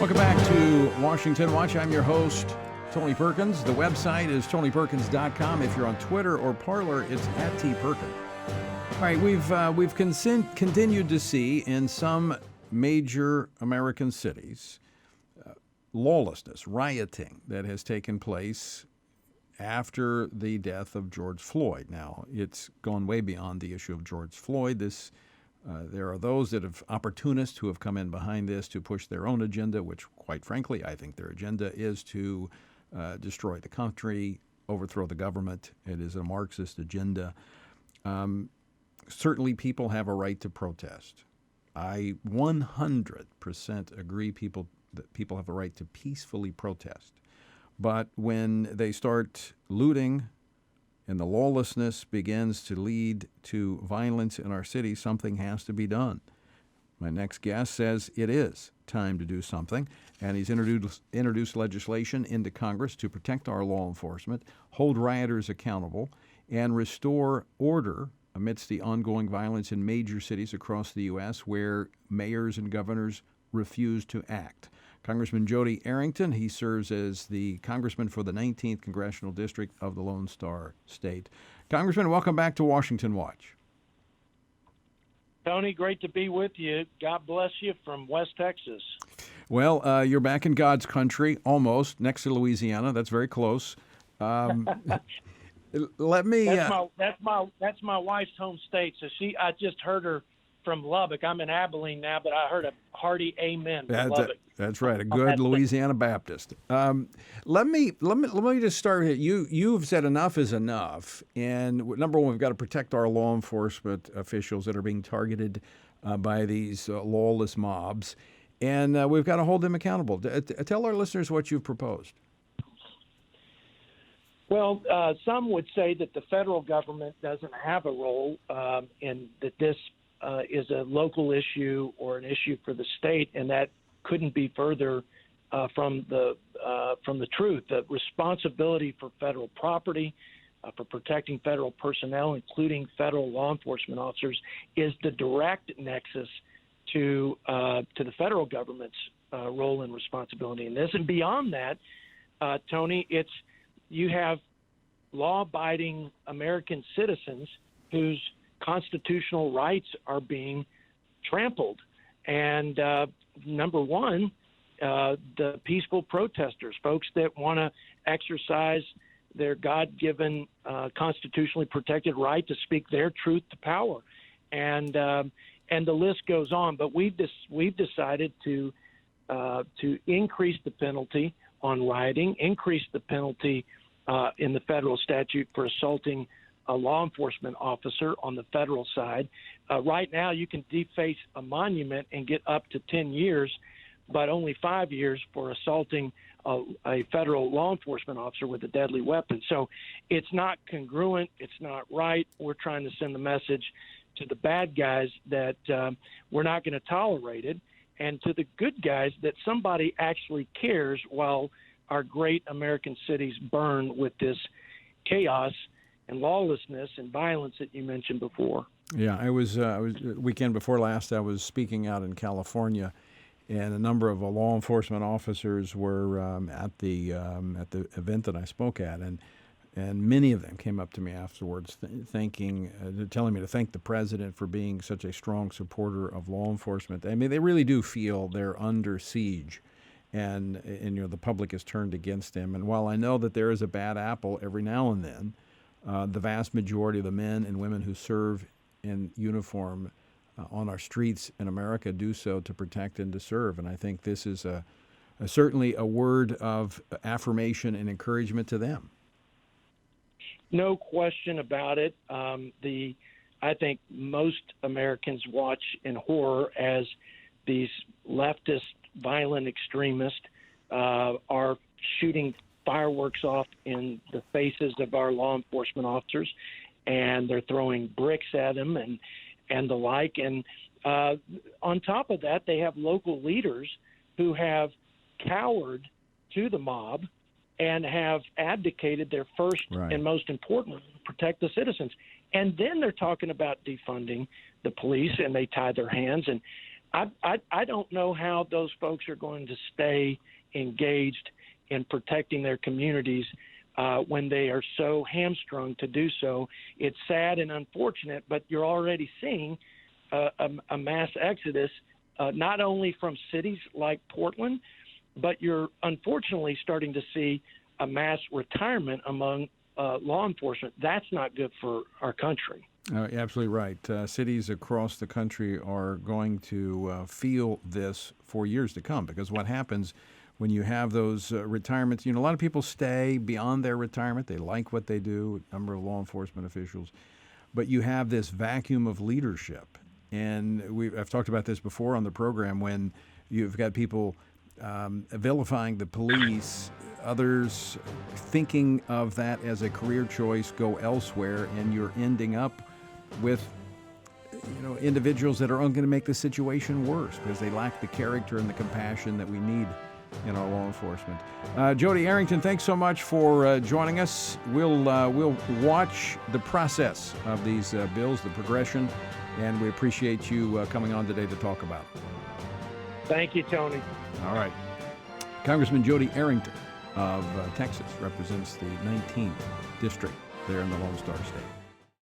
Welcome back to Washington Watch. I'm your host, Tony Perkins. The website is tonyperkins.com. If you're on Twitter or Parler, it's @tperkins. All right, we've continued to see in some major American cities lawlessness, rioting that has taken place after the death of George Floyd. Now, it's gone way beyond the issue of George Floyd. There are those that have opportunists who have come in behind this to push their own agenda, which, quite frankly, I think their agenda is to destroy the country, overthrow the government. It is a Marxist agenda. Certainly, people have a right to protest. I 100% agree that people have a right to peacefully protest. But when they start looting and the lawlessness begins to lead to violence in our city, something has to be done. My next guest says it is time to do something, and he's introduced legislation into Congress to protect our law enforcement, hold rioters accountable, and restore order amidst the ongoing violence in major cities across the U.S. where mayors and governors refuse to act. Congressman Jodey Arrington, he serves as the congressman for the 19th Congressional District of the Lone Star State. Congressman, welcome back to Washington Watch. Tony, great to be with you. God bless you from West Texas. Well, you're back in God's country, almost, next to Louisiana. That's very close. Let me. That's my wife's home state. So I just heard her from Lubbock. I'm in Abilene now, but I heard a hearty amen from Lubbock. That's right, a good Louisiana Baptist. Let me just start here. You've said enough is enough, and number one, we've got to protect our law enforcement officials that are being targeted by these lawless mobs, and we've got to hold them accountable. Tell our listeners what you've proposed. Well, some would say that the federal government doesn't have a role, and that this is a local issue or an issue for the state, and that couldn't be further from the truth. The responsibility for federal property, for protecting federal personnel, including federal law enforcement officers, is the direct nexus to the federal government's role and responsibility in this. And beyond that, Tony, you have law-abiding American citizens whose constitutional rights are being trampled. And number one, the peaceful protesters, folks that want to exercise their God-given, constitutionally protected right to speak their truth to power. And the list goes on. But we've decided to increase the penalty on rioting, increase the penalty in the federal statute for assaulting a law enforcement officer on the federal side. Right now, you can deface a monument and get up to 10 years, but only 5 years for assaulting a federal law enforcement officer with a deadly weapon. So it's not congruent. It's not right. We're trying to send the message to the bad guys that we're not going to tolerate it, and to the good guys that somebody actually cares while our great American cities burn with this chaos and lawlessness and violence that you mentioned before. Yeah, I was weekend before last. I was speaking out in California, and a number of law enforcement officers were at the event that I spoke at, and many of them came up to me afterwards, telling me to thank the president for being such a strong supporter of law enforcement. I mean, they really do feel they're under siege, and the public is turned against them. And while I know that there is a bad apple every now and then, the vast majority of the men and women who serve in uniform on our streets in America do so to protect and to serve. And I think this is certainly a word of affirmation and encouragement to them. No question about it. I think most Americans watch in horror as these leftist violent extremists are shooting fireworks off in the faces of our law enforcement officers, and they're throwing bricks at them and the like. And on top of that, they have local leaders who have cowered to the mob and have abdicated their first and most important, protect the citizens. And then they're talking about defunding the police, and they tie their hands. And I don't know how those folks are going to stay engaged in protecting their communities when they are so hamstrung to do so. It's sad and unfortunate, but you're already seeing a mass exodus, not only from cities like Portland, but you're unfortunately starting to see a mass retirement among law enforcement. That's not good for our country. You're absolutely right. Cities across the country are going to feel this for years to come, because what happens when you have those retirements, a lot of people stay beyond their retirement. They like what they do, a number of law enforcement officials. But you have this vacuum of leadership. And I've talked about this before on the program, when you've got people vilifying the police, others thinking of that as a career choice, go elsewhere, and you're ending up with individuals that are only going to make the situation worse because they lack the character and the compassion that we need in our law enforcement. Jodey Arrington, thanks so much for joining us. We'll watch the process of these bills, the progression, and we appreciate you coming on today to talk about it. Thank you, Tony. All right. Congressman Jodey Arrington of Texas represents the 19th district there in the Lone Star State.